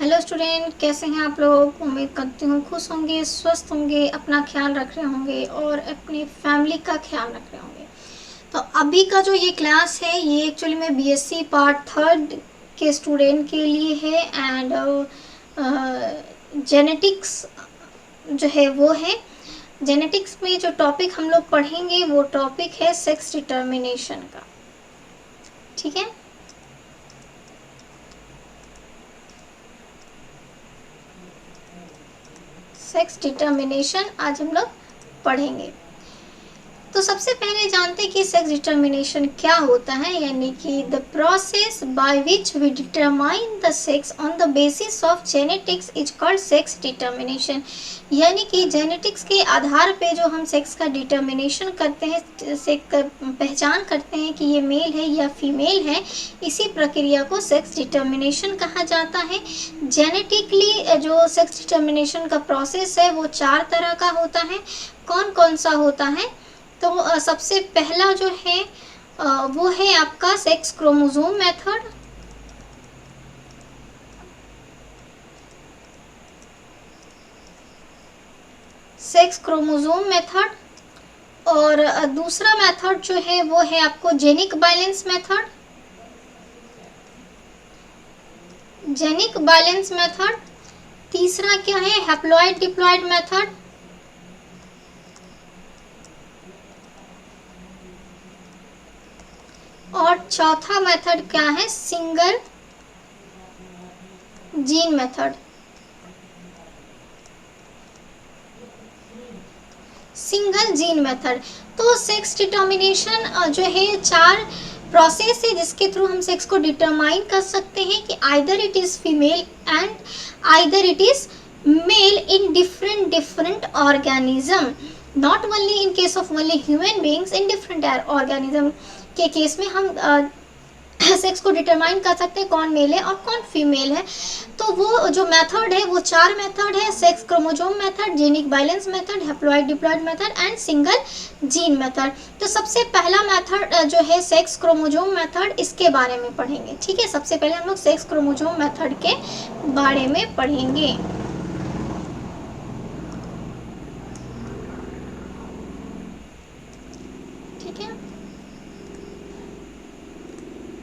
Hello student, कैसे हैं आप लोग। उम्मीद करती हूँ खुश होंगे, स्वस्थ होंगे, अपना ख्याल रख रहे होंगे और अपनी फैमिली का ख्याल रख रहे होंगे। तो अभी का जो ये क्लास है ये एक्चुअली में बीएससी पार्ट थर्ड के स्टूडेंट के लिए है एंड जेनेटिक्स जो है वो है। जेनेटिक्स में जो टॉपिक हम लोग पढ़ेंगे वो टॉपिक है सेक्स डिटर्मिनेशन का। ठीक है, सेक्स डिटर्मिनेशन आज हम लोग पढ़ेंगे। तो सबसे पहले जानते हैं कि सेक्स डिटर्मिनेशन क्या होता है, यानी कि the process by which we determine the sex on the basis of genetics is called sex determination. यानी कि जेनेटिक्स के आधार पे जो हम सेक्स का डिटर्मिनेशन करते हैं, पहचान करते हैं कि ये मेल है या फीमेल है, इसी प्रक्रिया को सेक्स डिटर्मिनेशन कहा जाता है। जेनेटिकली जो सेक्स डिटर्मिनेशन का प्रोसेस है वो 4 तरह का होता है। कौन कौन सा होता है? तो सबसे पहला जो है वो है आपका sex chromosome method. Sex chromosome method और दूसरा मेथड जो है वो है आपको genic balance method. Genic balance method. तीसरा क्या है? Haploid diploid method. और चौथा मेथड क्या है? Single gene method. Single gene method. तो सेक्स डिटर्मिनेशन जो है 4 प्रोसेस है जिसके थ्रू हम सेक्स को डिटरमाइन कर सकते हैं कि either it is female and either it is mail in different organism, not only in case of only human beings, in different organism के केस में हम सेक्स को डिटरमाइन कर सकते हैं कौन मेल है और कौन फीमेल है। तो वो जो मेथड है वो 4 मेथड है: sex chromosome method, genic balance method, haploid diploid method and single gene method. तो सबसे पहला मेथड जो है सेक्स क्रोमोसोम मेथड, इसके बारे में पढ़ेंगे। ठीक है, सबसे पहले हम लोग सेक्स क्रोमोसोम मेथड के बारे में पढ़ेंगे। ठीक है,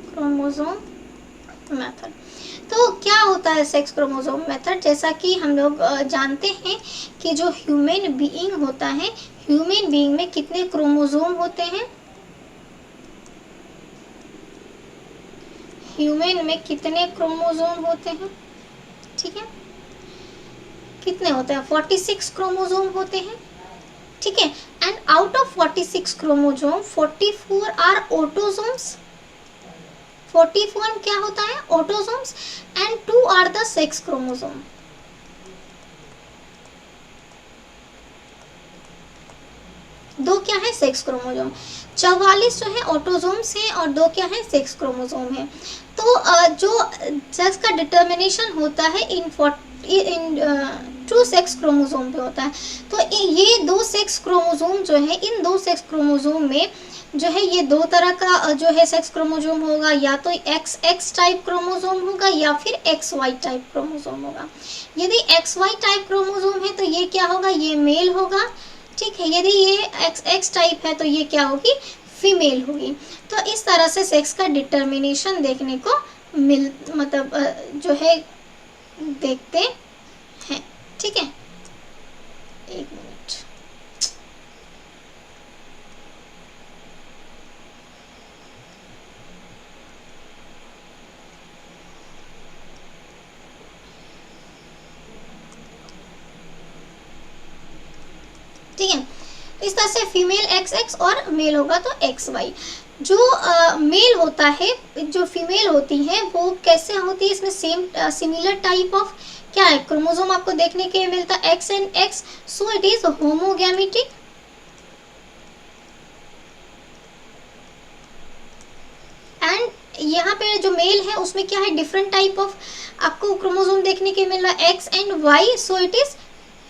क्रोमोसोम मेथड। तो क्या होता है सेक्स क्रोमोसोम मेथड? जैसा कि हम लोग जानते हैं कि जो ह्यूमन बीइंग होता है, ह्यूमन बीइंग में कितने क्रोमोसोम होते हैं? ह्यूमन में कितने क्रोमोसोम होते हैं? ठीक है, कितने होते हैं? 46 क्रोमोसोम होते हैं। ठीक है, and out of 46 chromosome 44 are autosomes. 44 क्या होता है? Autosomes and 2 are the sex chromosome. दो क्या है? Sex chromosome. 44 जो है ऑटोसोम्स हैं और 2 क्या है? सेक्स क्रोमोसोम है। तो जो सेक्स का डिटर्मिनेशन होता है इन 2 सेक्स क्रोमोसोम पे होता है। तो ये 2 सेक्स क्रोमोसोम जो है, इन 2 सेक्स क्रोमोसोम में जो है ये 2 तरह का जो है सेक्स क्रोमोसोम होगा, या तो XX टाइप क्रोमोसोम होगा या फिर XY टाइप क्रोमोसोम होगा। यदि XY टाइप क्रोमोसोम है तो ये क्या होगा? ये मेल होगा। ठीक है, यदि ये XX टाइप है तो ये क्या होगी? फीमेल होगी। तो इस तरह से सेक्स का डिटर्मिनेशन देखने को जो है देखते हैं। ठीक है, एक मिनट। ठीक है, इस तरह से फीमेल XX और मेल होगा तो XY। जो मेल होता है, जो फीमेल होती है वो कैसे होती है? इसमें सेम सिमिलर टाइप ऑफ क्या है? क्रोमोसोम आपको देखने के लिए मिलता है X and X, so it is homogametic. And यहाँ पे जो मेल है उसमें क्या है? डिफरेंट टाइप ऑफ आपको क्रोमोसोम देखने के मिल रहा है X and Y, so it is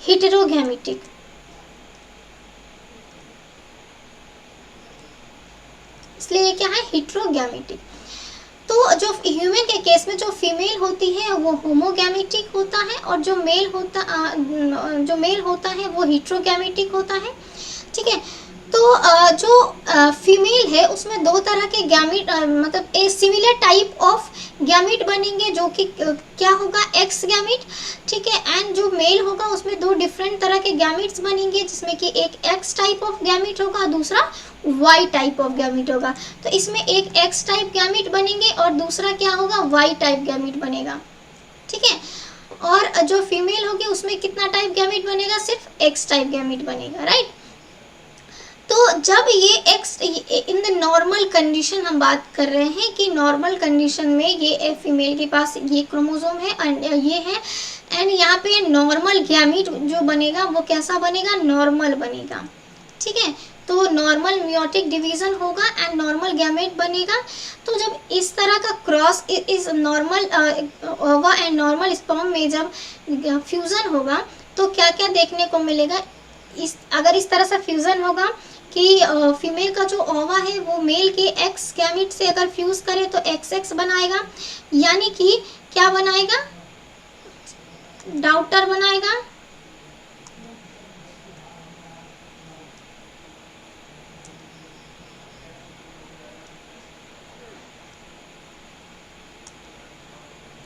heterogametic. इसलिए क्या है? हेटेरोगैमेटिक। तो जो ह्यूमन के केस में जो फीमेल होती है वो होमोगैमेटिक होता है, और जो मेल होता है वो हिट्रोगैमेटिक होता है। ठीक है, तो जो फीमेल है उसमें दो तरह के गैमेट, मतलब a similar type of gamete बनेंगे, जो कि क्या होगा, एक्स गैमेट। ठीक है, एंड जो मेल होगा उसमें दो डिफरेंट तरह के गैमेट्स बनेंगे, जिसमें कि एक एक्स टाइप ऑफ गैमेट होगा, दूसरा वाई टाइप ऑफ गैमेट होगा। तो इसमें एक एक्स टाइप गैमेट बनेंगे और दूसरा क्या होगा, वाई टाइप गैमेट बनेगा। ठीक है, और जो फीमेल होगी उसमें कितना टाइप गैमेट बनेगा, सिर्फ एक्स टाइप गैमेट बनेगा, राइट। तो जब ये x in the normal condition हम बात कर रहे हैं कि नॉर्मल कंडीशन में ये फीमेल के पास ये क्रोमोसोम है एंड ये है, एंड यहाँ पे नॉर्मल गैमीट जो बनेगा वो कैसा बनेगा, नॉर्मल बनेगा। ठीक है, तो नॉर्मल मियोटिक डिवीजन होगा एंड नॉर्मल गैमेट बनेगा। तो जब इस तरह का क्रॉस इस नॉर्मल ओवा एंड नॉर्मल स्पर्म में जब फ्यूज़न होगा तो क्या क्या देखने को मिलेगा, अगर इस तरह से फ्यूज़न होगा कि फीमेल का जो ओवा है वो मेल के एक्स गैमेट से अगर फ्यूज़ करे तो एक्स एक्स बनाएगा, यानी कि क्या बनाएगा, डॉटर बनाएगा।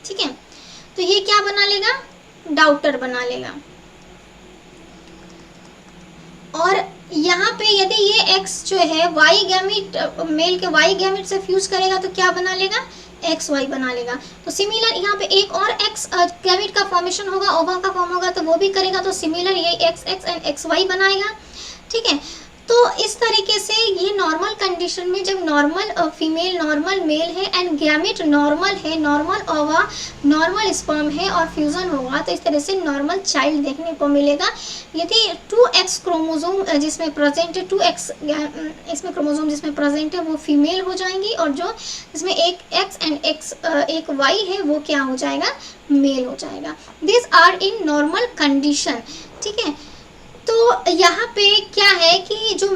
ठीक है, तो ये क्या बना लेगा, डॉटर बना लेगा। और यहाँ पे यदि ये x जो है y गैमेट, मेल के y गैमेट से फ्यूज करेगा तो क्या बना लेगा, एक्स वाई बना लेगा। तो सिमिलर यहाँ पे एक और एक्स गैमेट का फॉर्मेशन होगा, ओवा का फॉर्म होगा तो वो भी करेगा, तो सिमिलर ये X X and X Y बनाएगा। ठीक है, तो इस तरीके से ये नॉर्मल कंडीशन में जब नॉर्मल फीमेल नॉर्मल मेल है एंड गैमेट नॉर्मल है, नॉर्मल ओवा नॉर्मल स्पर्म है और फ्यूजन होगा, तो इस तरह से नॉर्मल चाइल्ड देखने को मिलेगा। यदि 2x क्रोमोसोम जिसमें प्रेजेंट है, 2x इसमें क्रोमोसोम जिसमें प्रेजेंट है वो फीमेल हो जाएंगी, और जो जिसमें एक x एंड एक y है वो क्या हो जाएगा, मेल हो जाएगा। This are in normal condition. ठीक है, तो यहाँ पे क्या है कि जो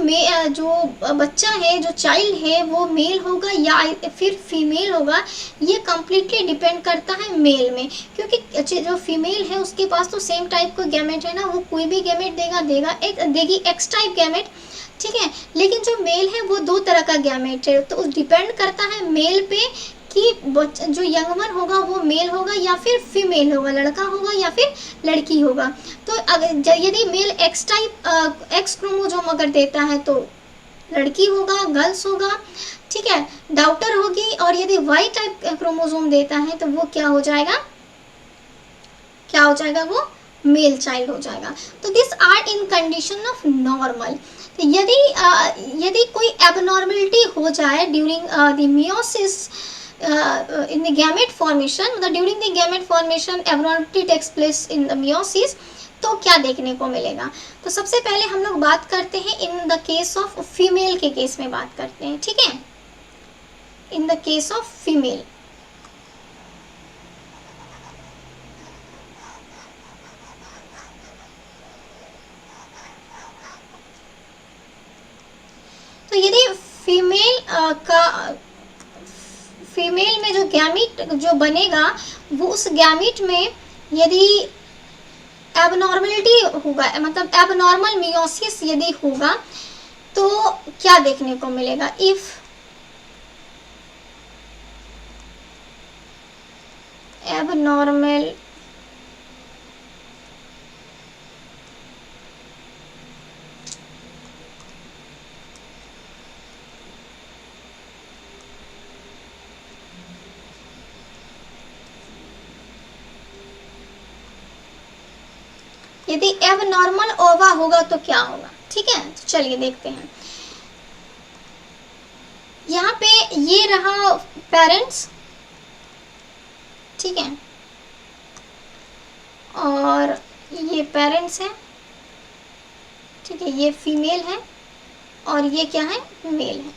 बच्चा है, जो चाइल्ड है वो मेल होगा या फिर फीमेल होगा, ये कम्प्लीटली डिपेंड करता है मेल में, क्योंकि जो फीमेल है उसके पास तो सेम टाइप का गैमेट है ना, वो कोई भी गैमेट देगी एक्स टाइप गैमेट। ठीक है, लेकिन जो मेल है वो दो तरह का गैमेट है, तो डिपेंड करता है मेल पे कि जो यंगमन होगा वो मेल होगा या फिर फीमेल होगा, लड़का होगा या फिर लड़की होगा। तो अगर यदि male X type X chromosome अगर देता है तो लड़की होगा, गर्ल्स होगा। ठीक है, डॉटर होगी, और यदि वाई टाइप क्रोमोसोम देता है तो वो क्या हो जाएगा, वो मेल चाइल्ड हो जाएगा। तो this are in condition of normal. यदि कोई एबनॉर्मलिटी हो जाए during the meiosis in the gamete formation, during the gamete formation abnormality takes place in the meiosis, तो क्या देखने को मिलेगा। तो सबसे पहले हम लोग बात करते हैं in the case of female के केस में बात करते हैं। ठीक है, इन द केस ऑफ फीमेल, तो यदि फीमेल में जो गैमीट जो बनेगा वो उस गैमीट में यदि एबनॉर्मलिटी होगा, मतलब एबनॉर्मल मियोसिस यदि होगा तो क्या देखने को मिलेगा, इफ एबनॉर्मल यदि एबनॉर्मल ओवा होगा तो क्या होगा। ठीक है, तो चलिए देखते हैं। यहाँ पे ये रहा पेरेंट्स, ठीक है, और ये पेरेंट्स हैं। ठीक है, ये फीमेल है और ये क्या है, मेल है।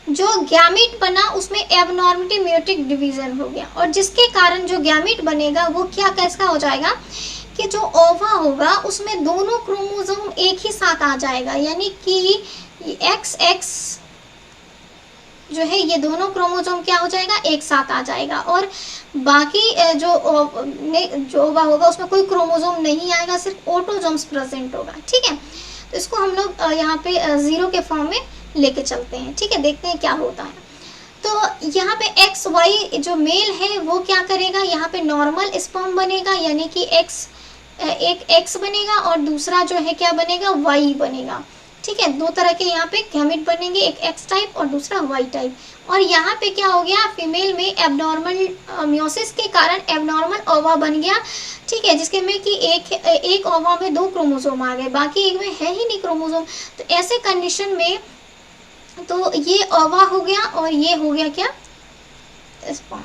जो गैमीट बना उसमें एबनॉर्मलिटी म्यूटिक डिवीजन हो गया, और जिसके कारण जो गैमीट बनेगा वो क्या कैसा हो जाएगा कि जो ओवा होगा उसमें दोनों क्रोमोसोम एक ही साथ आ जाएगा, यानी कि एक्स एक्स जो है ये दोनों क्रोमोसोम क्या हो जाएगा, एक साथ आ जाएगा, और बाकी जो ओवा होगा उसमें कोई क्रोमोसोम नहीं आएगा, सिर्फ ऑटोजोम्स प्रेजेंट होगा। ठीक है, तो इसको हम लोग यहाँ पे जीरो के फॉर्म में लेके चलते हैं। ठीक है, देखते हैं क्या होता है। तो यहाँ पे एक्स वाई जो मेल है वो क्या करेगा, यहाँ पे नॉर्मल स्पर्म बनेगा, यानी कि एक्स, एक एक्स बनेगा और दूसरा जो है क्या बनेगा, वाई बनेगा। ठीक है, दो तरह के यहाँ पे गैमेट बनेंगे, एक एक्स टाइप और दूसरा वाई टाइप। और यहाँ पे क्या हो गया, फीमेल में एबनॉर्मल मियोसिस के कारण एबनॉर्मल ओवा बन गया। ठीक है, जिसके में कि एक ओवा में 2 क्रोमोसोम आ गए, बाकी एक में है ही नहीं क्रोमोसोम। तो ऐसे कंडीशन में तो ये ओवा हो गया और ये हो गया क्या, स्पर्म।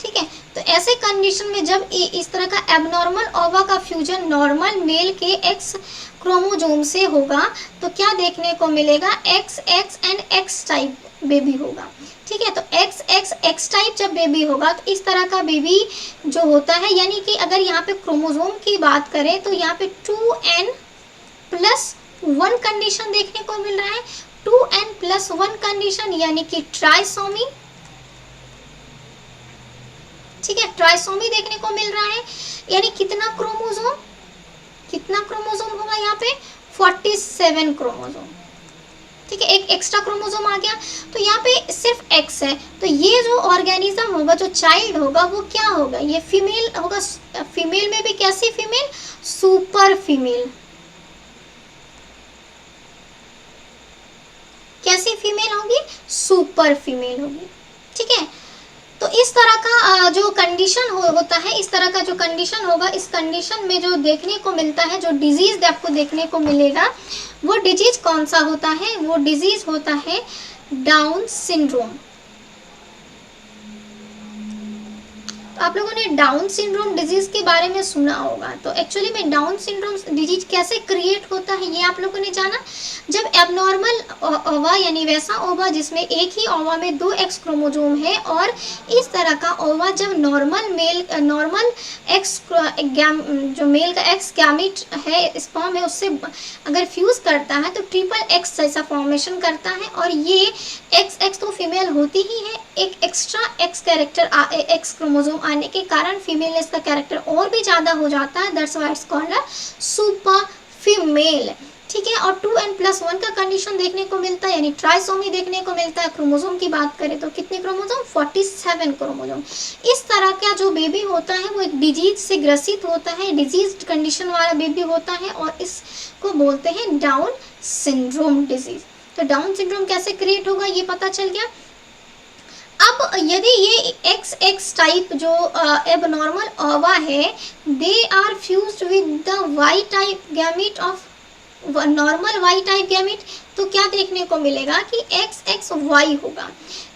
ठीक है, तो ऐसे कंडीशन में जब इस तरह का एबनॉर्मल ओवा का फ्यूजन नॉर्मल मेल के एक्स क्रोमोसोम से होगा तो क्या देखने को मिलेगा, x X and x type baby होगा। ठीक है, तो एक्स एक्स एक्स टाइप जब बेबी होगा तो इस तरह का बेबी जो होता है, यानी कि अगर यहाँ पे क्रोमोसोम की बात करें तो यहाँ पे 2n+1 कंडीशन देखने को मिल रहा है। 2n+1 कंडीशन यानी कि ट्राइसोमी। ठीक है, ट्राइसोमी देखने को मिल रहा है, यानी कितना क्रोमोसोम, कितना क्रोमोसोम होगा यहाँ पे, 47 क्रोमोसोम। ठीक है, एक एक्स्ट्रा क्रोमोसोम आ गया, तो यहाँ पे सिर्फ एक्स है, तो ये जो ऑर्गेनिज्म होगा, जो चाइल्ड होगा वो क्या होगा, ये फीमेल होगा। फीमेल में भी कैसी फीमेल, सुपर फीमेल। कैसी फीमेल होगी, सुपर फीमेल होगी। ठीक है, तो इस तरह का जो कंडीशन होता है, इस तरह का जो कंडीशन होगा, इस कंडीशन में जो देखने को मिलता है, जो डिजीज आपको देखने को मिलेगा, वो डिजीज कौन सा होता है, वो डिजीज होता है डाउन सिंड्रोम। तो आप लोगों ने डाउन सिंड्रोम डिजीज के बारे में सुना होगा। तो एक्चुअली में डाउन सिंड्रोम डिजीज कैसे क्रिएट होता है ये आप लोगों ने जाना, जब एबनॉर्मल ओवा यानी वैसा ओवा जिसमें एक ही ओवा में 2 एक्स क्रोमोसोम है, और इस तरह का ओवा जब नॉर्मल एक्स जो मेल का एक्स गैमेट है, स्पर्म है, उससे अगर फ्यूज करता है तो ट्रिपल एक्स जैसा फॉर्मेशन करता है, और ये एक्स एक्स तो फीमेल होती ही है, एक extra x character x chromosome आने के कारण फीमेलनेस का कैरेक्टर और भी ज़्यादा हो जाता है, that's why it's called a super female. ठीक है, और 2n+1 का कंडीशन देखने को मिलता है, यानी ट्राइसोमी देखने को मिलता है। क्रोमोसोम की बात करें तो कितने क्रोमोसोम, 47 क्रोमोसोम। इस तरह का जो बेबी होता है वो एक डिजीज से ग्रसित होता है, डिजीज कंडीशन वाला बेबी होता है, और इसको बोलते हैं डाउन सिंड्रोम डिजीज। तो डाउन सिंड्रोम कैसे क्रिएट होगा ये पता चल गया। अब यदि ये XX टाइप जो एबनॉर्मल ओवा है, they are fused with the Y type gamete of normal Y type gamete, तो क्या देखने को मिलेगा कि XXY होगा,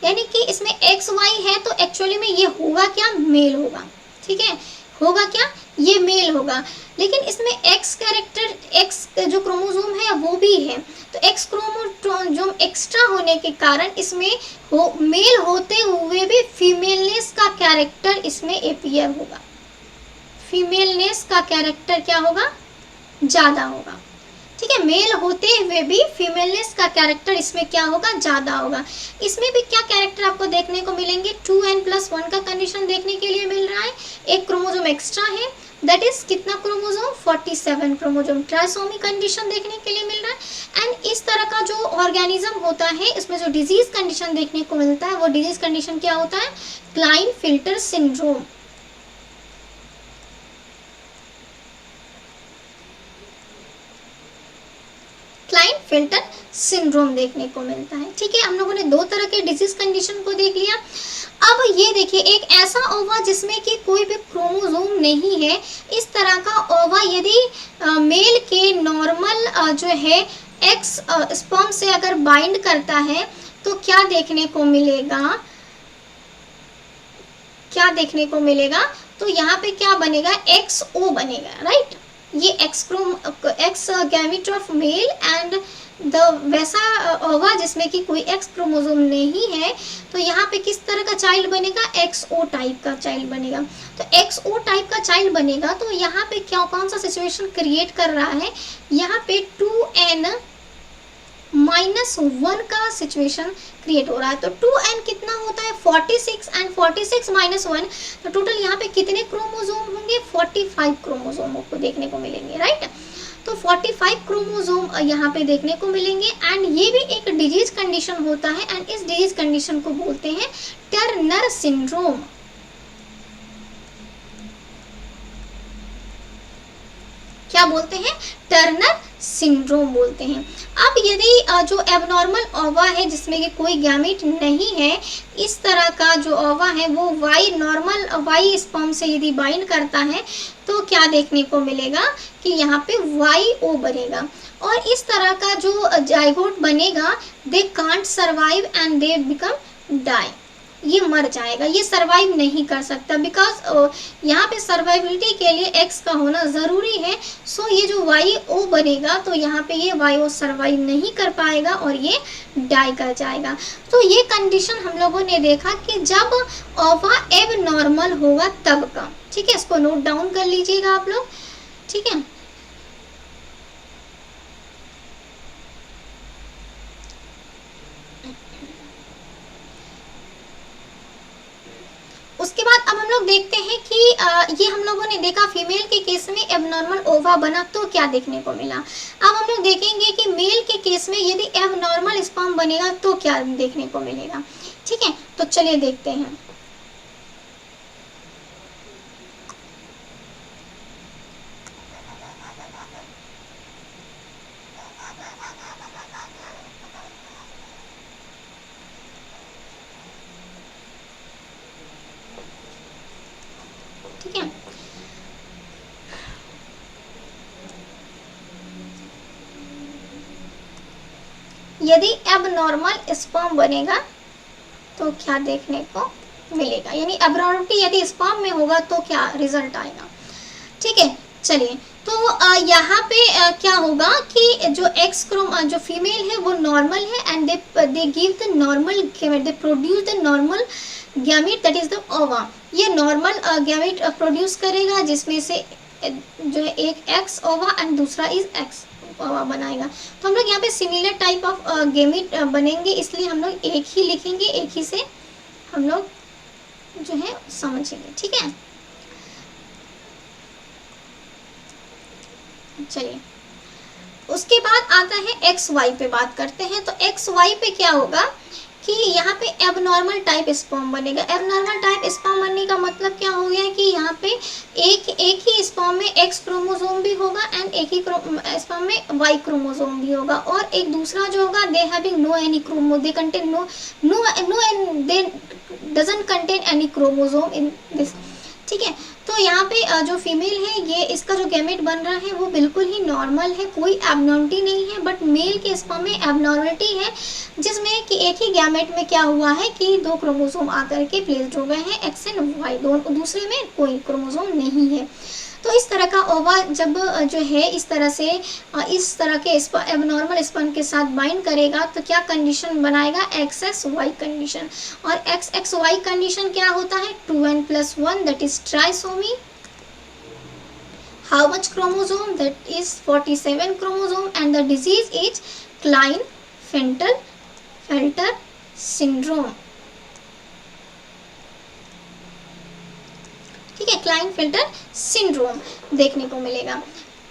यानी कि इसमें XY है तो एक्चुअली में ये होगा क्या, मेल होगा। ठीक है, होगा क्या, ये मेल होगा, लेकिन इसमें एक्स कैरेक्टर, एक्स जो क्रोमोसोम है वो भी है, तो एक्स क्रोमोसोम एक्स्ट्रा होने के कारण इसमें मेल होते हुए भी फीमेलनेस का कैरेक्टर इसमें अपीयर होगा। फीमेलनेस का कैरेक्टर क्या होगा, ज़्यादा होगा। ठीक है, मेल होते हुए भी फीमेलनेस का कैरेक्टर इसमें क्या होगा, ज़्यादा होगा। इसमें भी क्या कैरेक्टर आपको देखने को मिलेंगे, 2n+1 का कंडीशन देखने के लिए मिल रहा है, एक क्रोमोसोम एक्स्ट्रा है, दैट इज कितना क्रोमोसोम, 47 क्रोमोसोम। ट्राइसोमी कंडीशन देखने के लिए मिल रहा है। एंड इस तरह का जो ऑर्गेनिज्म होता है, इसमें जो डिजीज कंडीशन देखने को मिलता है, वो डिजीज कंडीशन क्या होता है, क्लाइनफिल्टर सिंड्रोम। क्लाइनफिल्टर सिंड्रोम देखने को मिलता है। ठीक है, हम लोगों ने 2 तरह के डिजीज कंडीशन को देख लिया। अब ये देखिए, एक ऐसा ओवा जिसमें कि कोई भी क्रोमोसोम नहीं है, इस तरह का ओवा यदि मेल के नॉर्मल जो है एक्स स्पर्म से अगर बाइंड करता है तो क्या देखने को मिलेगा, क्या देखने को मिलेगा, तो यहाँ पे क्या बनेगा, XO बनेगा, राइट। ये x gamete of male and the वैसा ओवा जिसमें कि कोई एक्स क्रोमोसोम नहीं है, तो यहाँ पे किस तरह का चाइल्ड बनेगा, XO टाइप का चाइल्ड बनेगा। तो XO टाइप का चाइल्ड बनेगा, तो यहाँ पे क्या, कौन सा सिचुएशन क्रिएट कर रहा है, यहाँ पे -1 का सिचुएशन क्रिएट हो रहा है। तो 2n कितना होता है 46 एंड 46 -1, तो टोटल यहाँ पे कितने क्रोमोसोम होंगे 45 क्रोमोसोम को देखने को मिलेंगे, राइट। तो 45 क्रोमोसोम यहाँ पे देखने को मिलेंगे एंड ये भी एक डिजीज कंडीशन होता है एंड इस डिजीज कंडीशन को बोलते हैं टर्नर सिंड्रोम। क्या बोलते हैं, टर्नर सिंड्रोम बोलते हैं। अब यदि जो एबनॉर्मल ओवा है जिसमें कि कोई गैमेट नहीं है, इस तरह का जो ओवा है वो वाई नॉर्मल वाई स्पर्म से यदि बाइंड करता है तो क्या देखने को मिलेगा कि यहाँ पे YO बनेगा और इस तरह का जो जाइगोट बनेगा they can't survive and they become die, ये मर जाएगा, ये सर्वाइव नहीं कर सकता बिकॉज यहाँ पे सर्वाइबिलिटी के लिए X का होना ज़रूरी है। सो ये जो YO बनेगा तो यहाँ पे ये YO सर्वाइव नहीं कर पाएगा और ये डाई कर जाएगा। तो ये कंडीशन हम लोगों ने देखा कि जब ओवा एब नॉर्मल होगा तब का, ठीक है, इसको नोट डाउन कर लीजिएगा आप लोग, ठीक है। उसके बाद अब हम लोग देखते हैं कि ये हम लोगों ने देखा फीमेल के केस में एबनॉर्मल ओवा बना तो क्या देखने को मिला। अब हम लोग देखेंगे कि मेल के केस में यदि एबनॉर्मल स्पर्म बनेगा तो क्या देखने को मिलेगा, ठीक है। तो चलिए देखते हैं। ठीक है, यदि एबनॉर्मल स्पर्म बनेगा तो क्या देखने को मिलेगा, यानी एबनॉर्मलिटी यदि स्पर्म में होगा तो क्या रिजल्ट आएगा, ठीक है। चलिए, तो यहाँ पे क्या होगा कि जो एक्स क्रोम जो फीमेल है वो नॉर्मल है and they give the normal gamete, they produce the normal gamete that is the ओवा। ये नॉर्मल गैमेट प्रोड्यूस करेगा जिसमें से जो है एक एक्स ओवा एंड दूसरा इज एक्स ओवा बनाएगा। तो हम लोग यहाँ पे सिमिलर टाइप ऑफ गैमेट बनेंगे, इसलिए हम लोग एक ही लिखेंगे, एक ही से हम लोग जो है समझेंगे, ठीक है। चलिए, उसके बाद आता है XY पे बात करते हैं। तो XY पे क्या होगा कि यहाँ पे एबनॉर्मल टाइप स्पर्म बनेगा। एबनॉर्मल टाइप स्पर्म बनने का मतलब क्या हो गया कि यहाँ पे एक ही स्पर्म में X क्रोमोसोम भी होगा एंड एक ही स्पर्म में Y क्रोमोसोम भी होगा और एक दूसरा जो होगा they having no any chromo, they contain they doesn't contain any chromosome in this, ठीक है। तो यहाँ पे जो फीमेल है ये इसका जो गैमेट बन रहा है वो बिल्कुल ही नॉर्मल है, कोई एबनॉर्मलिटी नहीं है। बट मेल के स्पर्म में एबनॉर्मलिटी है जिसमें कि एक ही गैमेट में क्या हुआ है कि दो क्रोमोसोम आकर के प्लेस्ड हो गए हैं, एक्स एंड वाई, दोनों दूसरे में कोई क्रोमोसोम नहीं है। तो इस तरह का ओवा जब जो है इस तरह के एबनॉर्मल स्पर्म के साथ बाइंड करेगा तो क्या कंडीशन बनाएगा, XXY कंडीशन। और XXY कंडीशन क्या होता है, 2n+1 that is trisomy. How much chromosome, that is 47 chromosome and the disease is Klinefelter syndrome, ठीक है, क्लाइन-फेल्टर सिंड्रोम देखने को मिलेगा।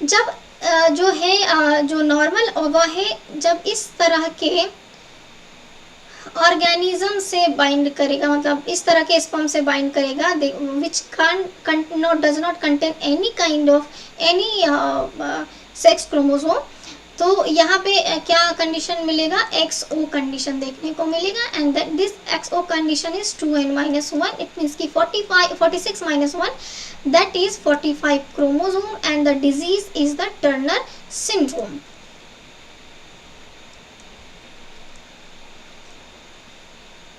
जब जो है जो नॉर्मल ओवा है जब इस तरह के ऑर्गेनिज्म से बाइंड करेगा, मतलब इस तरह के स्पर्म से बाइंड करेगा which does not contain any kind of any sex chromosome, तो यहाँ पे क्या कंडीशन मिलेगा, XO कंडीशन देखने को मिलेगा and that this XO condition is 2n-1, it means की 46 -1 that is 45 chromosome and the disease is the Turner syndrome.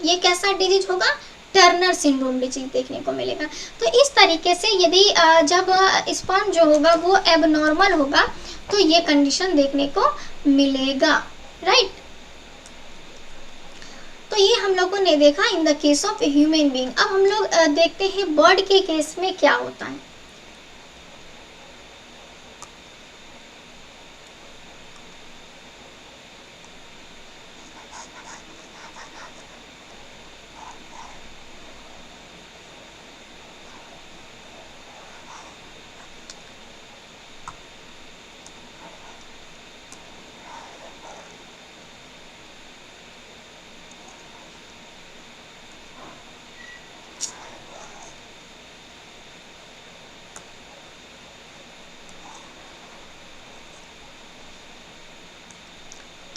ये कैसा डिजीज होगा, टर्नर सिंड्रोम डिजीज देखने को मिलेगा। तो इस तरीके से यदि जब स्पर्म जो होगा वो एबनॉर्मल होगा तो ये कंडीशन देखने को मिलेगा, राइट। तो ये हम लोगों ने देखा इन the case of human being. अब हम लोग देखते हैं बर्ड के केस में क्या होता है।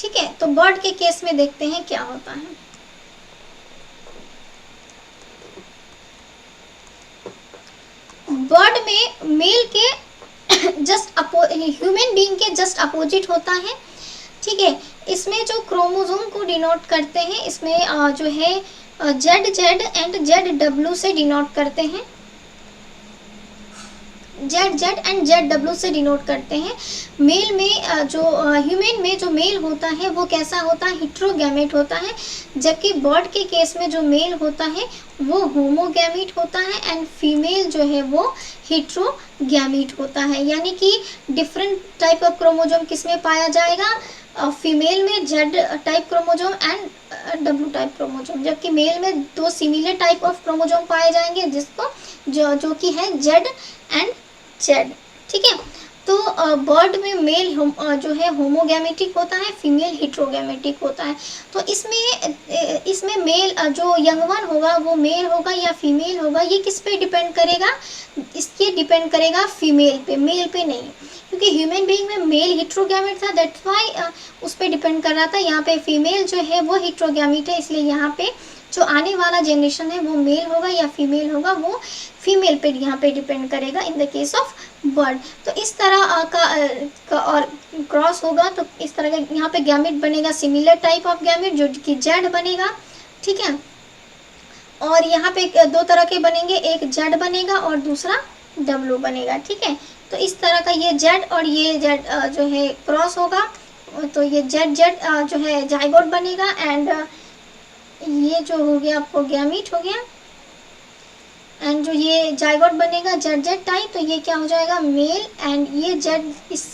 ठीक है, तो बर्ड के केस में देखते हैं क्या होता है। बर्ड में मेल के जस्ट ह्यूमन बीइंग के जस्ट अपोजिट होता है। ठीक है, इसमें जो क्रोमोसोम को डिनोट करते हैं, इसमें जो है Z Z and Z W से डिनोट करते हैं, Z Z and Z W से डिनोट करते हैं। मेल में जो ह्यूमन में जो मेल होता है वो कैसा होता है, हेट्रोगैमेट होता है, जबकि बर्ड के केस में जो मेल होता है वो होमोगैमेट होता है एंड फीमेल जो है वो हेट्रोगैमेट होता है। यानी कि डिफरेंट टाइप ऑफ क्रोमोसोम किसमें पाया जाएगा, फीमेल में Z type chromosome and W type chromosome, जबकि मेल में दो सिमिलर टाइप ऑफ क्रोमोसोम पाए जाएंगे जिसको जो कि है जेड एंड जेड। ठीक है, तो बर्ड में मेल जो है होमोगैमेटिक होता है, फीमेल हेट्रोगैमेटिक होता है। तो इसमें मेल जो यंग वन होगा वो मेल होगा या फीमेल होगा, ये किस पे डिपेंड करेगा, इसके डिपेंड करेगा फीमेल पे, मेल पे नहीं, क्योंकि ह्यूमन बीइंग में मेल हेट्रोगैमेट था, दैट्स व्हाई उस पर डिपेंड कर रहा था। यहाँ पे फीमेल जो है वो हेट्रोगैमेट है, इसलिए यहाँ पे जो आने वाला जनरेशन है वो मेल होगा या फीमेल होगा, वो फीमेल पे यहाँ पे डिपेंड करेगा इन द केस ऑफ बर्ड। तो इस तरह का और क्रॉस होगा तो इस तरह का यहाँ पे गैमेट बनेगा, सिमिलर टाइप ऑफ गैमेट जो कि जेड बनेगा। ठीक है, और यहाँ पे दो तरह के बनेंगे, एक जेड बनेगा और दूसरा डब्ल्यू बनेगा। ठीक है, तो इस तरह का ये जेड और ये जेड जो है क्रॉस होगा, तो ये जेड जेड जो है जाइगोट बनेगा एंड ये जो हो गया आपको गैमीट हो गया, एंड जो ये जाइगोट बनेगा जेड जेड टाइप, तो ये क्या हो जाएगा मेल, एंड ये जेड इस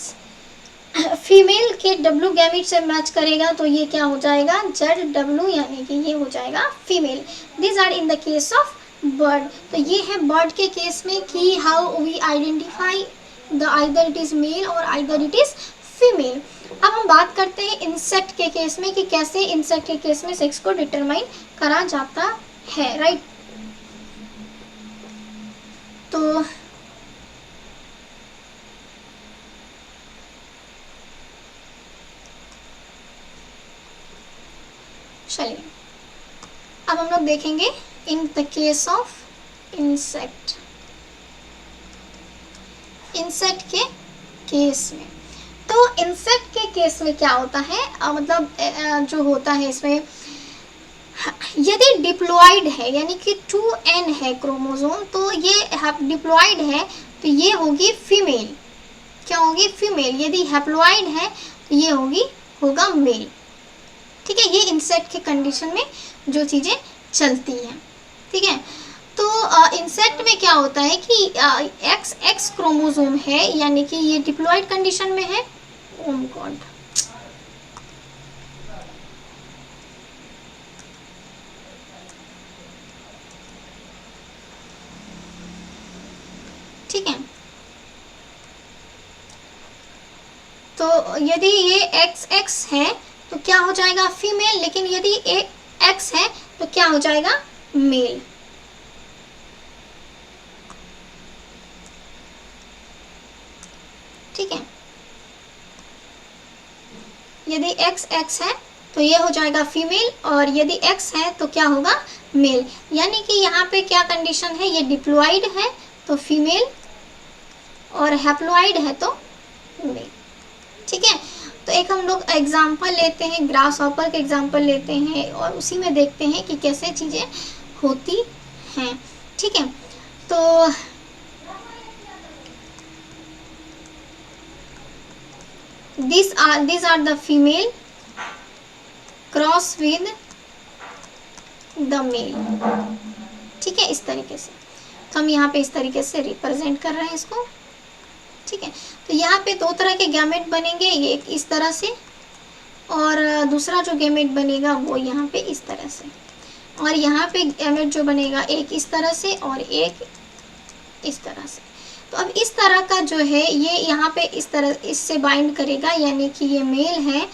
फीमेल के डब्ल्यू गैमीट से मैच करेगा तो ये क्या हो जाएगा जेड डब्ल्यू, यानी कि ये हो जाएगा female. This are in the case of bird. तो ये है बर्ड के केस में कि how we identify the either it is male और आइदर इट इज फीमेल। अब हम बात करते हैं इंसेक्ट के केस में कि कैसे इंसेक्ट के केस में सेक्स को डिटरमाइन करा जाता है, राइट। तो चलिए अब हम लोग देखेंगे इन the case of insect, insect के केस में। तो इंसेक्ट के केस में क्या होता है, मतलब जो होता है इसमें यदि डिप्लॉइड है यानी कि 2n है क्रोमोसोम, तो ये डिप्लॉइड है तो ये होगी फीमेल, क्या होगी फीमेल। यदि हैप्लॉइड है तो ये होगा मेल। ठीक है, ये इंसेक्ट के कंडीशन में जो चीज़ें चलती हैं। ठीक है, तो इंसेक्ट में क्या होता है कि XX क्रोमोसोम है, यानी कि ये डिप्लॉइड कंडीशन में है। ओह गॉड, ठीक है, तो यदि ये XX है तो क्या हो जाएगा फीमेल, लेकिन यदि X है तो क्या हो जाएगा मेल। ठीक है, यदि XX है तो ये हो जाएगा फीमेल, और यदि X है तो क्या होगा मेल। यानी कि यहाँ पे क्या कंडीशन है, ये डिप्लॉइड है तो फीमेल और हैप्लॉइड है तो मेल। ठीक है, तो एक हम लोग एग्जाम्पल लेते हैं, ग्रास हॉपर का एग्जाम्पल लेते हैं और उसी में देखते हैं कि कैसे चीज़ें होती हैं। ठीक है, तो these are the female cross with the male. ठीक है, इस तरीके से तो हम यहाँ पे इस तरीके से रिप्रेजेंट कर रहे हैं इसको। ठीक है, तो यहाँ पे दो तरह के गैमेट बनेंगे, एक इस तरह से और दूसरा जो गैमेट बनेगा वो यहाँ पे इस तरह से, और यहाँ पे गैमेट जो बनेगा एक इस तरह से और एक इस तरह से। तो अब इस तरह का जो है ये यहाँ पे इस तरह इससे बाइंड करेगा, यानी कि ये मेल है।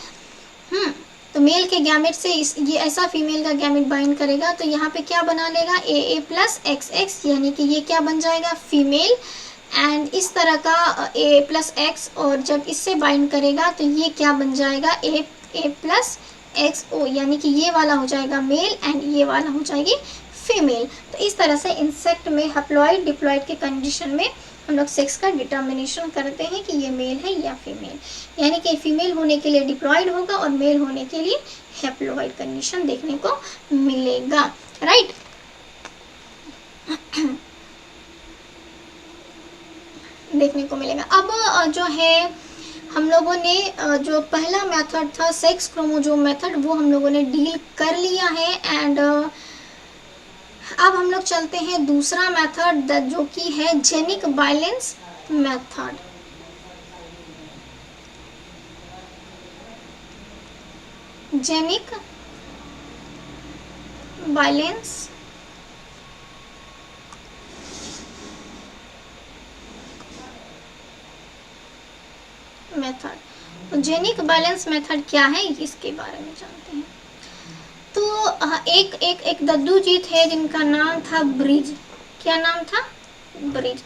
तो मेल के गैमेट से ये ऐसा फीमेल का गैमेट बाइंड करेगा, तो यहाँ पे क्या बना लेगा AA प्लस XX, यानी कि ये क्या बन जाएगा फीमेल, एंड इस तरह का A प्लस X, और जब इससे बाइंड करेगा तो ये क्या बन जाएगा XO, यानी कि ये वाला हो जाएगा मेल एंड ये वाला हो जाएगी फीमेल। तो इस तरह से इंसेक्ट में हैप्लॉइड डिप्लॉइड के कंडीशन में हम लोग सेक्स का डिटर्मिनेशन करते हैं कि ये मेल है या फीमेल, यानी कि फीमेल होने के लिए डिप्लॉइड होगा और मेल होने के लिए हैप्लॉइड कंडीशन देखने को मिलेगा, राइट। देखने को मिलेगा। अब जो है हम लोगों ने जो पहला मेथड था सेक्स क्रोमोसोम मेथड, वो हम लोगों ने डील कर लिया है। एंड अब हम लोग चलते हैं दूसरा मेथड जो कि है genic balance method. Genic balance method. तो जेनिक बैलेंस मेथड क्या है इसके बारे में जानते हैं। तो एक दद्दू जी थे जिनका नाम था ब्रिज। क्या नाम था? ब्रिज।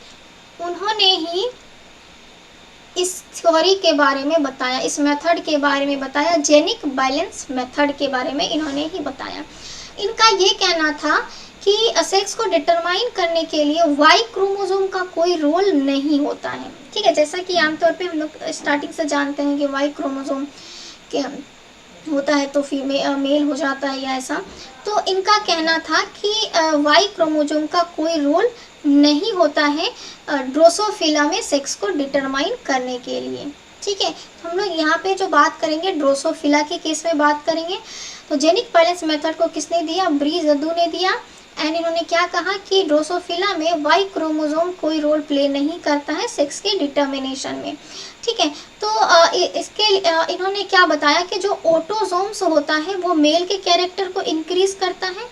उन्होंने ही इस थ्योरी के बारे में बताया, इस मेथड के बारे में बताया, जेनिक बैलेंस मेथड के बारे में इन्होंने ही बताया। इनका ये कहना था कि सेक्स को डिटरमाइन करने के लिए वाई क्रोमोसोम का कोई रोल नहीं होता है। ठीक है, जैसा कि आमतौर पे हम लोग स्टार्टिंग से जानते हैं कि वाई क्रोमोसोम के होता है तो मेल हो जाता है या ऐसा। तो इनका कहना था कि वाई क्रोमोसोम का कोई रोल नहीं होता है ड्रोसोफिला में सेक्स को डिटरमाइन करने के लिए। ठीक है, तो हम लोग यहाँ पे जो बात करेंगे ड्रोसोफिला के केस में बात करेंगे। तो जेनिक बैलेंस मेथड को किसने दिया? ब्रीज दद्दू ने दिया। एंड इन्होंने क्या कहा कि ड्रोसोफिला में वाई क्रोमोसोम कोई रोल प्ले नहीं करता है सेक्स के डिटर्मिनेशन में। ठीक है, तो इसके इन्होंने क्या बताया कि जो ऑटोसोम्स होता है वो मेल के कैरेक्टर को इंक्रीज करता है।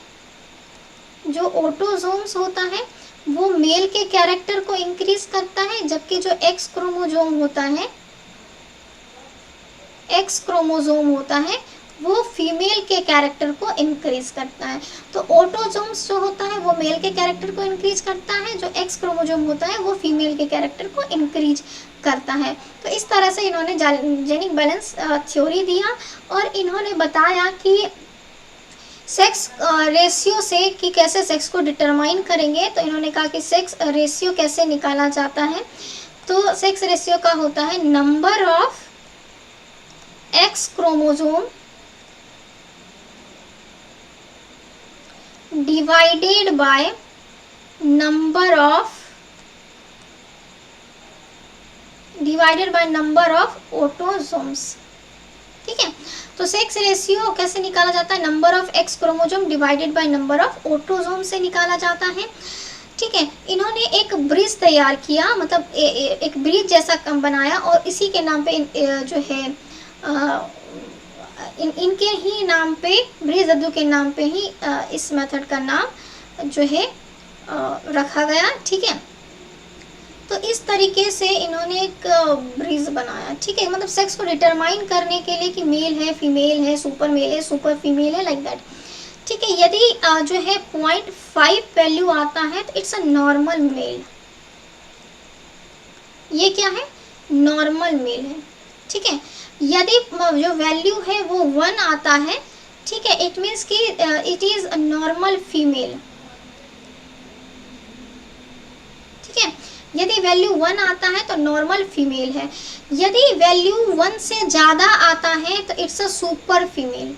जो ऑटोसोम्स होता है वो मेल के कैरेक्टर को इंक्रीज करता है, जबकि जो एक्स क्रोमोसोम होता है वो फीमेल के कैरेक्टर को इंक्रीज करता है। तो ऑटोसोम्स जो होता है वो मेल के कैरेक्टर को इंक्रीज करता है, जो एक्स क्रोमोसोम होता है वो फीमेल के कैरेक्टर को इंक्रीज करता है। तो इस तरह से इन्होंने जेनिक बैलेंस थ्योरी दिया और इन्होंने बताया कि सेक्स रेशियो से कि कैसे सेक्स को डिटरमाइन करेंगे। तो इन्होंने कहा कि सेक्स रेशियो कैसे निकाला जाता है। तो सेक्स रेशियो का होता है number of x chromosome divided by number of autosomes. ठीक है, तो सेक्स रेशियो कैसे निकाला जाता है? Number of x chromosome divided by number of autosome से निकाला जाता है। ठीक है, इन्होंने एक ब्रिज तैयार किया, मतलब एक ब्रिज जैसा बनाया और इसी के नाम पे जो है इनके ही नाम पे, ब्रिज दद्दू के नाम पे ही इस मेथड का नाम जो है रखा गया। ठीक है, तो इस तरीके से इन्होंने एक ब्रिज बनाया। ठीक है, मतलब सेक्स को डिटरमाइन करने के लिए कि मेल है, फीमेल है, सुपर मेल है, सुपर फीमेल है, लाइक दैट। ठीक है, यदि जो है 0.5 वैल्यू आता है तो इट्स अ नॉर्मल मेल। ये क्या है? नॉर्मल मेल है। ठीक है, यदि जो वैल्यू है वो 1 आता है, ठीक है, इट मीन्स कि it is a normal female. ठीक है, यदि वैल्यू 1 आता है तो नॉर्मल फीमेल है। यदि वैल्यू 1 से ज़्यादा आता है तो इट्स अ सुपर फीमेल।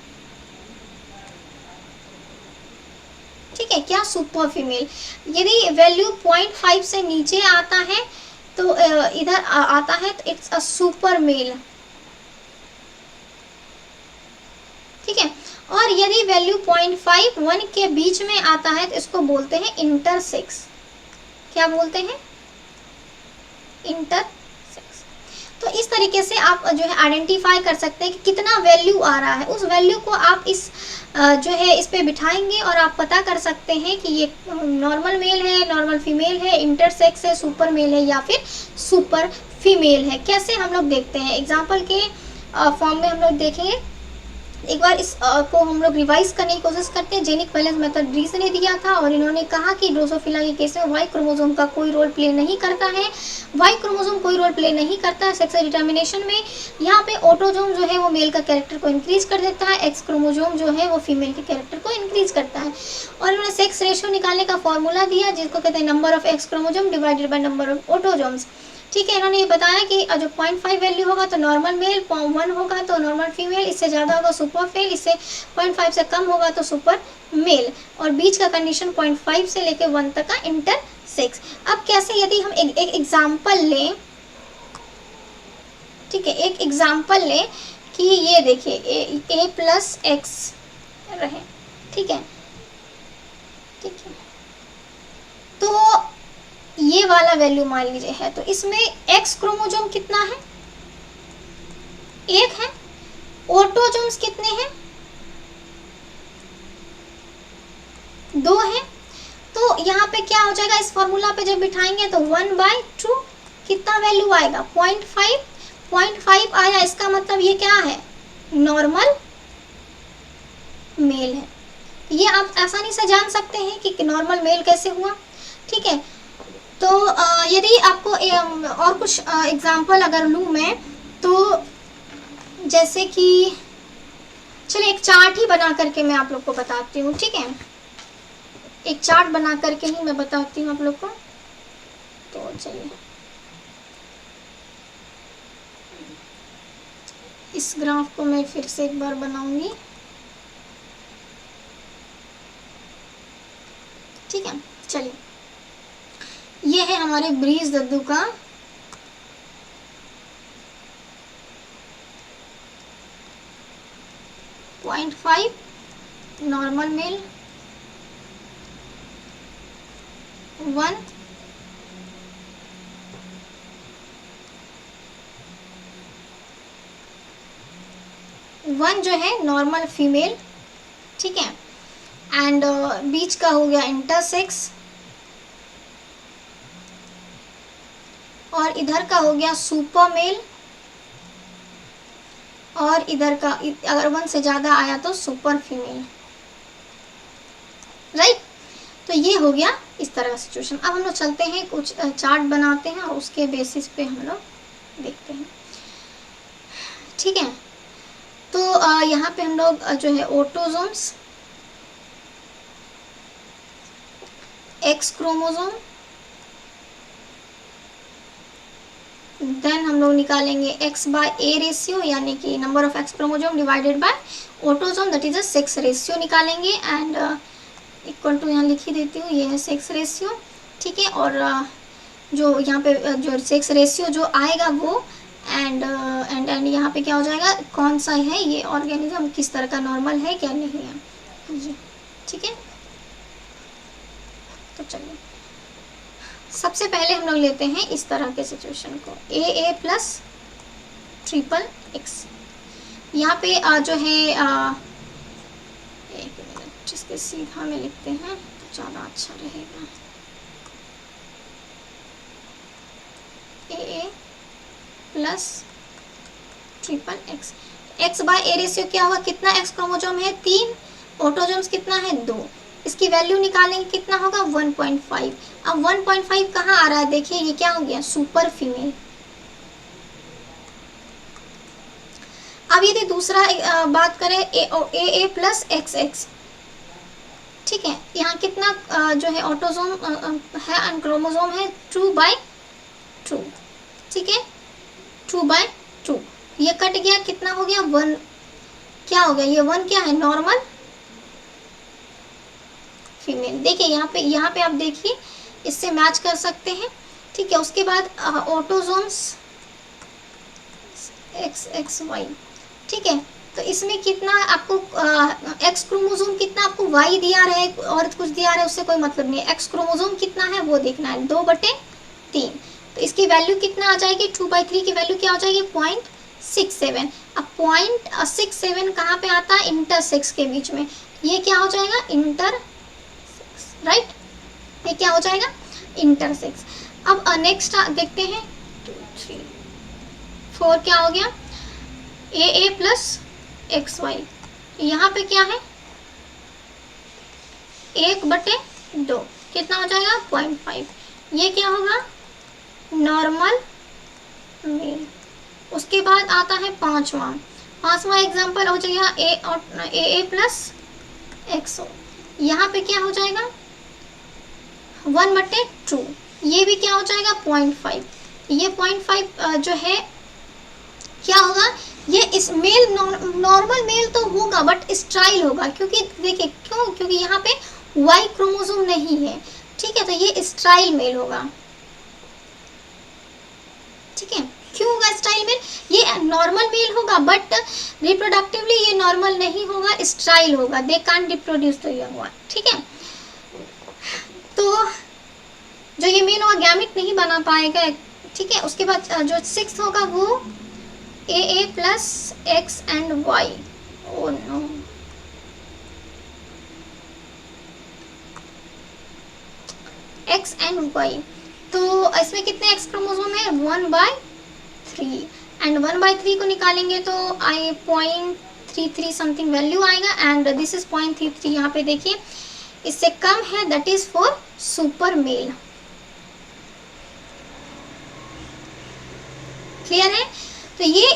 ठीक है, क्या? Super female. यदि वैल्यू 0.5 से नीचे आता है तो इधर आता है तो इट्स अ सुपर मेल। ठीक है, और यदि वैल्यू 0.5 1 के बीच में आता है तो इसको बोलते हैं इंटरसेक्स। क्या बोलते हैं? इंटरसेक्स। तो इस तरीके से आप जो है आइडेंटिफाई कर सकते हैं कि कितना वैल्यू आ रहा है। उस वैल्यू को आप जो है इस पे बिठाएंगे और आप पता कर सकते हैं कि ये नॉर्मल मेल है, नॉर्मल फीमेल है, इंटरसेक्स है, सुपर मेल है या फिर सुपर फीमेल है। कैसे हम लोग देखते हैं? एग्जाम्पल के फॉर्म में हम लोग देखेंगे। एक बार इस को हम लोग रिवाइज करने की कोशिश करते हैं। जेनिक बैलेंस मेथड रीस ने दिया था और इन्होंने कहा कि ड्रोसोफिला के केस में वाई क्रोमोसोम का कोई रोल प्ले नहीं करता है। वाई क्रोमोसोम कोई रोल प्ले नहीं करता है सेक्स डिटर्मिनेशन में। यहाँ पे ऑटोजोम जो है वो मेल का कैरेक्टर को इंक्रीज कर देता है, एक्स क्रोमोसोम जो है वो फीमेल के कैरेक्टर को इंक्रीज करता है। और इन्होंने सेक्स रेशियो निकालने का फॉर्मूला दिया जिसको कहते हैं number of x chromosome divided by number of autosomes. ठीक है, इन्होंने ये बताया कि जो 0.5 वैल्यू होगा तो नॉर्मल मेल, 1 होगा तो नॉर्मल फीमेल, इससे ज़्यादा होगा सुपर फेल, इससे 0.5 से कम होगा तो सुपर मेल, और बीच का कंडीशन 0.5 से लेके 1 तक का इंटर सेक्स। अब कैसे, यदि हम एक एग्जाम्पल लें, ठीक है, एक एग्जाम्पल लें कि ये देखिए a प्लस एक्स रहे, ठीक है, ठीक है, तो ये वाला वैल्यू मान लीजिए है, तो इसमें एक्स क्रोमोसोम कितना है, 1 है, ऑटोजोम्स कितने हैं, 2 है। तो यहाँ पे क्या हो जाएगा, इस फॉर्मूला पे जब बिठाएंगे तो 1/2 कितना वैल्यू आएगा, 0.5 आया। इसका मतलब ये क्या है, नॉर्मल मेल है। ये आप आसानी से जान सकते हैं कि नॉर्मल मेल कैसे हुआ, ठीक है। तो यदि आपको और कुछ एग्जाम्पल अगर लूँ मैं, तो जैसे कि चलिए एक चार्ट ही बना करके मैं आप लोग को बताती हूँ, ठीक है, एक चार्ट बना करके ही मैं बताती हूँ आप लोग को। तो चलिए इस ग्राफ को मैं फिर से एक बार बनाऊंगी, ठीक है। चलिए ये है हमारे ब्रीज दद्दू का .5 नॉर्मल मेल, 1 जो है नॉर्मल फीमेल, ठीक है, एंड बीच का हो गया इंटरसेक्स, और इधर का हो गया सुपर मेल, और इधर का अगर 1 से ज़्यादा आया तो सुपर फीमेल, राइट। तो ये हो गया इस तरह का सिचुएशन। अब हम लोग चलते हैं कुछ चार्ट बनाते हैं और उसके बेसिस पे हम लोग देखते हैं, ठीक है। तो यहाँ पे हम लोग जो है ऑटोजोम्स, एक्स क्रोमोसोम, देन हम लोग निकालेंगे x/a रेशियो, यानी कि number of x chromosome divided by autosome, that is a sex ratio निकालेंगे, एंड इक्वल टू यहाँ लिख ही देती हूँ, ये है सेक्स रेशियो, ठीक है। और जो यहाँ पे जो सेक्स रेशियो जो आएगा वो एंड यहाँ पे क्या हो जाएगा, कौन सा है ये ऑर्गेनिज्म, किस तरह का नॉर्मल है क्या नहीं है, ये, ठीक है। तो चलिए सबसे पहले हम लोग लेते हैं इस तरह के सिचुएशन को, a प्लस ट्रिपल एक्स। यहाँ पे जो है एक मिनट, इसके सीधा में लिखते हैं तो ज़्यादा अच्छा रहेगा, a plus triple x. x/a ratio क्या होगा, कितना एक्स क्रोमोसोम है, 3, ऑटोजोम्स कितना है, 2, इसकी वैल्यू निकालेंगे कितना होगा, 1.5। अब 1.5 कहाँ आ रहा है, देखिए ये क्या हो गया, सुपर फीमेल। अब यदि दूसरा बात करें a प्लस XX, ठीक है, यहाँ कितना जो है ऑटोजोम है, क्रोमोसोम है 2/2, ठीक है, 2/2। ये कट गया, कितना हो गया, 1, क्या हो गया, ये 1 क्या है, नॉर्मल फीमेल। देखिए यहाँ पे आप देखिए इससे मैच कर सकते हैं, ठीक है। उसके बाद ऑटोजोम्स XXY, ठीक है। तो इसमें कितना आपको एक्स क्रोमोसोम कितना आपको वाई दिया रहा है और कुछ दिया रहा है उससे कोई मतलब नहीं है, एक्स क्रोमोसोम कितना है वो देखना है, 2/3। तो इसकी वैल्यू कितना आ जाएगी, 2/3 की वैल्यू क्या हो जाएगी, 0.67। अब 0.67 कहाँ पे आता है, इंटरसेक्स के बीच में, ये क्या हो जाएगा, इंटर, राइट, ये क्या हो जाएगा, इंटरसेक्स। अब नेक्स्ट देखते हैं, 2 3 4 क्या हो गया, a प्लस XY, यहाँ पे क्या है 1/2, कितना हो जाएगा 0.5। ये क्या होगा नॉर्मल मेल। उसके बाद आता है पांचवा एग्जाम्पल हो जाएगा ए और ए प्लस एक्सओ। यहाँ पे क्या हो जाएगा 1/2, ये भी क्या हो जाएगा 0.5। ये 0.5 जो है क्या होगा, ये इस मेल नॉर्मल मेल तो होगा बट स्टाइल होगा, क्योंकि देखिए क्योंकि यहाँ पे वाई क्रोमोसोम नहीं है, ठीक है, तो ये स्टाइल मेल होगा, ठीक है। क्यों होगा स्टाइल मेल, ये नॉर्मल मेल होगा बट रिप्रोडक्टिवली ये नॉर्मल नहीं होगा, स्टाइल होगा, they can't reproduce the young one, ठीक है। तो जो ये मेल होगा गैमेट नहीं बना पाएगा, ठीक है। उसके बाद जो 6 होगा वो A plus X and Y. Oh no, X and Y, तो इसमें कितने एक्स क्रोमोसोम है 1/3, एंड 1/3 को निकालेंगे तो 0.33 समथिंग वैल्यू आएगा, एंड दिस इज 0.33। यहाँ पे देखिए इससे कम है, that is for super male. Clear है। तो ये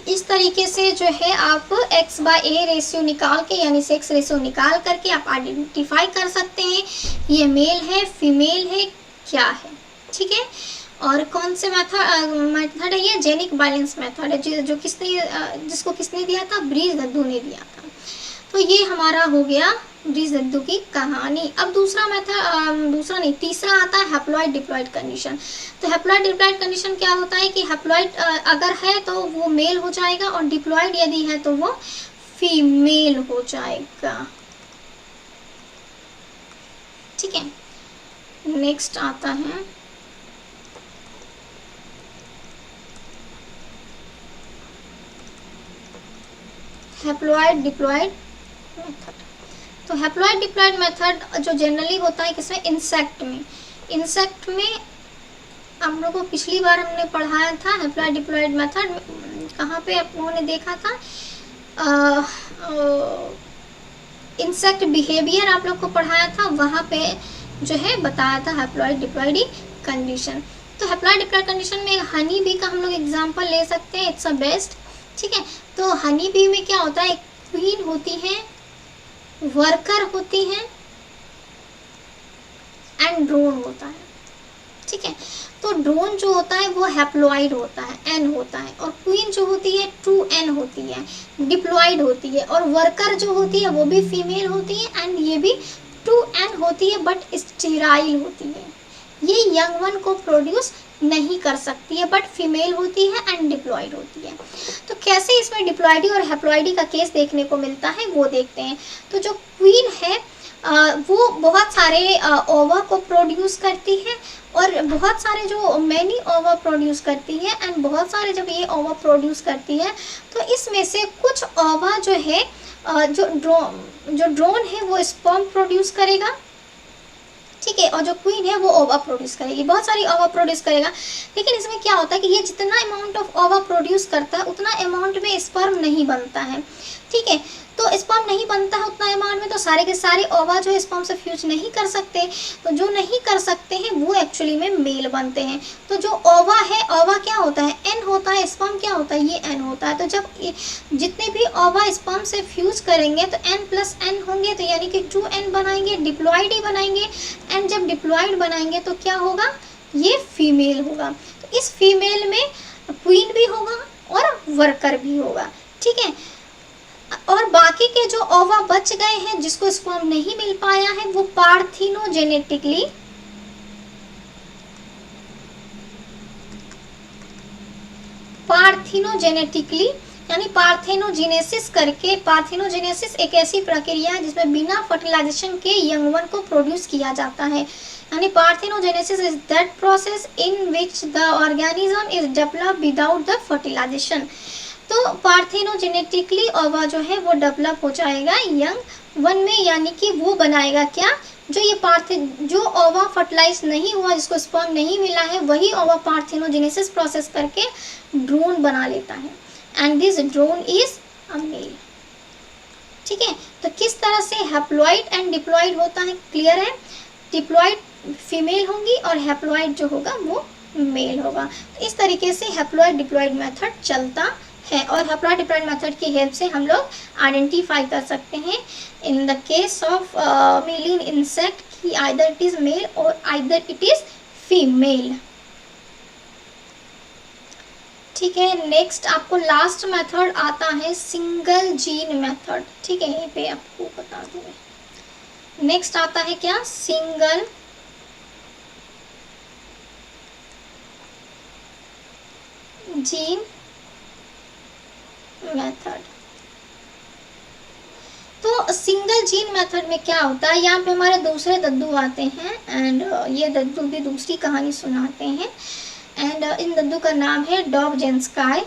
इस तरीके से जो है आप x/a रेशियो निकाल के यानी सेक्स रेशियो निकाल करके आप आइडेंटिफाई कर सकते हैं ये मेल है फीमेल है क्या है, ठीक है। और कौन से मेथड है ये जेनिक बैलेंस मेथड है, जो जिसको किसने दिया था, ब्रीज दद्दू ने दिया था। तो ये हमारा हो गया ब्रीज दद्दू की कहानी। अब तीसरा आता है हैप्लॉइड डिप्लॉइड कंडीशन। तो हैप्लॉइड डिप्लॉइड कंडीशन क्या होता है कि हैप्लॉइड अगर है तो वो मेल हो जाएगा और डिप्लॉइड यदि है तो वो फीमेल हो जाएगा, ठीक है। नेक्स्ट आता है हैप्लॉइड डिप्लॉइड मेथड। तो हैप्लॉइड डिप्लॉइड मेथड जो जनरली होता है किसमें, इंसेक्ट में हम लोगों को पिछली बार हमने पढ़ाया था हैप्लॉइड डिप्लॉइड मेथड, कहाँ पे आप लोगों ने देखा था, इंसेक्ट बिहेवियर आप लोग को पढ़ाया था, वहाँ पे जो है बताया था हैप्लॉइड डिप्लॉइड कंडीशन। तो हैप्लॉइड डिप्लॉइड कंडीशन में हनी बी का हम लोग एग्जाम्पल ले सकते हैं, इट्स अ बेस्ट, ठीक है। तो हनी बी में क्या होता है, एक क्वीन होती है, वर्कर होती है एंड ड्रोन होता है, ठीक है। तो ड्रोन जो होता है वो हैप्लॉइड होता है, एन होता है, और क्वीन जो होती है 2n होती है, डिप्लॉइड होती है, और वर्कर जो होती है वो भी फीमेल होती है एंड ये भी 2n होती है बट स्टेराइल होती है, ये यंग वन को प्रोड्यूस नहीं कर सकती है बट फीमेल होती है एंड डिप्लॉइड होती है। तो कैसे इसमें डिप्लॉइडी और हैप्लॉइडी का केस देखने को मिलता है वो देखते हैं। तो जो क्वीन है वो बहुत सारे ओवा को प्रोड्यूस करती है और बहुत सारे जो मैनी ओवा प्रोड्यूस करती है, एंड बहुत सारे जब ये ओवा प्रोड्यूस करती है तो इसमें से कुछ ओवा जो है जो ड्रोन है वो स्पर्म प्रोड्यूस करेगा, ठीक है, और जो क्वीन है वो ओवा प्रोड्यूस करेगी, बहुत सारी ओवा प्रोड्यूस करेगा। लेकिन इसमें क्या होता है कि ये जितना अमाउंट ऑफ ओवा प्रोड्यूस करता है उतना अमाउंट में स्पर्म नहीं बनता है, ठीक है। तो स्पर्म नहीं बनता है उतना अमाउंट में, तो सारे के सारे ओवा जो है स्पर्म से फ्यूज नहीं कर सकते, तो जो नहीं कर सकते हैं वो एक्चुअली में मेल बनते हैं। तो जो ओवा है, ओवा क्या होता है एन होता है, स्पर्म क्या होता है ये एन होता है। तो जब जितने भी ओवा स्पर्म से फ्यूज करेंगे तो n+n होंगे, तो यानी कि 2n बनाएंगे, डिप्लॉइड ही बनाएंगे, एंड जब डिप्लॉइड बनाएंगे तो क्या होगा, ये फीमेल होगा। तो इस फीमेल में क्वीन भी होगा और वर्कर भी होगा, ठीक है। और बाकी के जो ओवा बच गए हैं जिसको स्पर्म नहीं मिल पाया है वो पार्थिनोजेनेटिकली यानी पार्थेनोजेनेसिस करके, पार्थेनोजेनेसिस एक ऐसी प्रक्रिया है जिसमें बिना फर्टिलाइजेशन के यंग वन को प्रोड्यूस किया जाता है, यानी parthenogenesis is that process in which the organism is developed without the fertilization. तो पार्थेनोजेनेटिकली ओवा जो है वो डेवलप हो जाएगा यंग वन में, यानी कि वो बनाएगा क्या, जो ये जो ओवा फर्टिलाइज नहीं हुआ, जिसको स्पर्म नहीं मिला है, वही ओवा पार्थेनोजेनेसिस प्रोसेस करके ड्रोन बना लेता है, and this drone is a male, ठीक है, तो किस तरह से हैप्लॉइड एंड डिप्लॉइड होता है, क्लियर है। डिप्लॉइड फीमेल होंगी और हैप्लॉइड जो होगा वो मेल होगा। तो इस तरीके से हैप्लॉइड डिप्लॉइड मेथड चलता है और हैप्लॉइड डिप्लॉइड मेथड की हेल्प से हम लोग आइडेंटिफाई कर सकते हैं इन द केस ऑफ मेलिन इंसेक्ट कि आइदर इट इज मेल और आइदर इट इज फीमेल। ठीक है, नेक्स्ट आपको लास्ट मेथड आता है सिंगल जीन मेथड। ठीक है, यहीं पे आपको बता दूं मैं। नेक्स्ट आता है क्या, सिंगल जीन मेथड। तो सिंगल जीन मेथड में क्या होता है, यहाँ पे हमारे दूसरे दद्दू आते हैं एंड ये दद्दू भी दूसरी कहानी सुनाते हैं एंड इन दद्दू का नाम है डॉबझेनस्काय।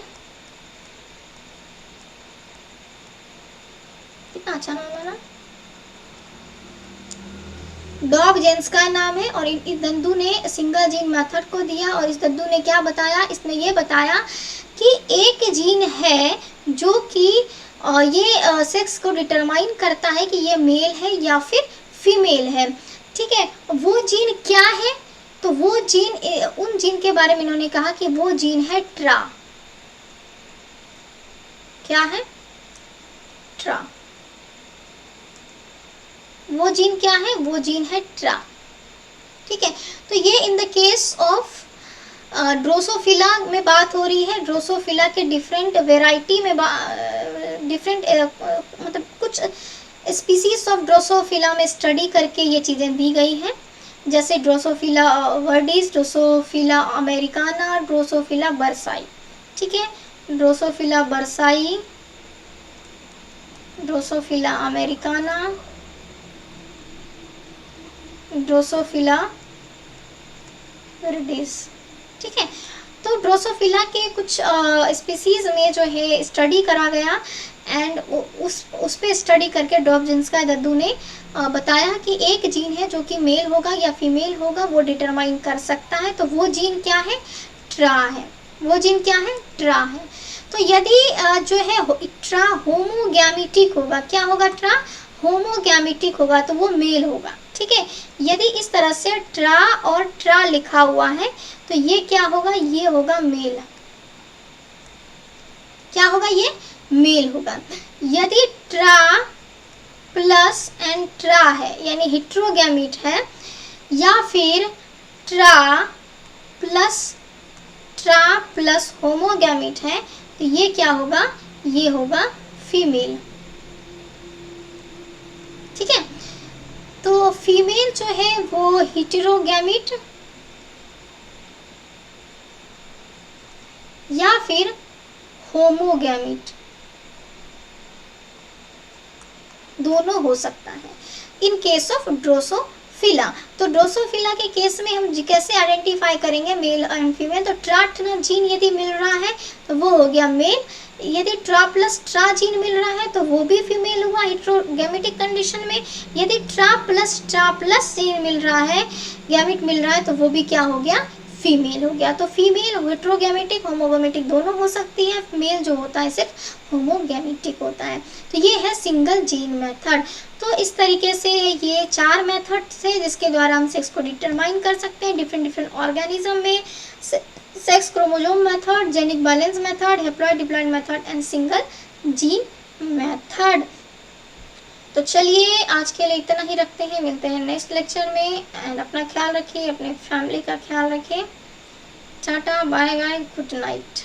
कितना अच्छा नाम है ना, डॉबझेनस्काय नाम है। और इस दद्दू ने सिंगल जीन मेथड को दिया और इस दद्दू ने क्या बताया, इसने ये बताया कि एक जीन है जो कि ये सेक्स को डिटरमाइन करता है कि ये मेल है या फिर फीमेल है। ठीक है, वो जीन क्या है, तो वो जीन, उन जीन के बारे में इन्होंने कहा कि वो जीन है ट्रा। क्या है, ट्रा। वो जीन क्या है, वो जीन है ट्रा। ठीक है, तो ये इन द केस ऑफ ड्रोसोफिला में बात हो रही है। ड्रोसोफिला के डिफरेंट वेराइटी में डिफरेंट मतलब कुछ स्पीसीज ऑफ ड्रोसोफिला में स्टडी करके ये चीज़ें दी गई हैं, जैसे ड्रोसोफिला वर्डिस, ड्रोसोफिला अमेरिकाना, ड्रोसोफिला बरसाई। ठीक है, ड्रोसोफिला बरसाई, ड्रोसोफिला अमेरिकाना, ड्रोसोफिला वर्डिस। ठीक है, तो ड्रोसोफिला के कुछ स्पीसीज में जो है स्टडी करा गया एंड उस पे स्टडी करके डॉबझेनस्काय दद्दू ने बताया कि एक जीन है जो कि मेल होगा या फीमेल होगा, वो डिटरमाइन कर सकता है। तो वो जीन क्या है, ट्रा है। वो जीन क्या है, ट्रा है। तो यदि जो है ट्रा होमोगैमेटिक होगा, क्या होगा, ट्रा होमोगैमेटिक होगा, तो वो मेल होगा। ठीक है, यदि इस तरह से ट्रा और ट्रा लिखा हुआ है तो ये क्या होगा, ये होगा मेल। क्या होगा, ये मेल होगा। यदि ट्रा प्लस एंड ट्रा है यानी हेट्रोगैमेट है, या फिर ट्रा प्लस होमोगैमेट है, तो ये क्या होगा, ये होगा फीमेल। ठीक है, तो फीमेल जो है वो हेटेरोगैमेट या फिर होमोगैमेट दोनों हो सकता है इन केस ऑफ ड्रोसोफिला। तो ड्रोसोफिला के केस में हम कैसे आइडेंटिफाई करेंगे मेल एंड फीमेल, तो ट्रा जीन यदि मिल रहा है तो वो हो गया मेल, यदि ट्रा प्लस ट्रा जीन मिल रहा है तो वो भी फीमेल हुआ हेटेरोगैमेटिक कंडीशन में, यदि ट्रा प्लस जीन मिल रहा है, गैमेट मिल रहा है, तो वो भी क्या हो गया, फीमेल हो गया। तो फीमेल हेटेरोगैमेटिक होमोगैमेटिक दोनों हो सकती है, मेल जो होता है सिर्फ होमोगैमेटिक होता है। तो ये है सिंगल जीन मेथड। तो इस तरीके से ये 4 मेथड्स है जिसके द्वारा हम सेक्स को डिटरमाइन कर सकते हैं डिफरेंट ऑर्गेनिज्म में। Sex chromosome method, genic balance method, haploid diploid method and single gene method. तो चलिए आज के लिए इतना ही रखते हैं, मिलते हैं नेक्स्ट लेक्चर में एंड अपना ख्याल रखिए, अपने फैमिली का ख्याल रखिए। Tata, bye bye, good night.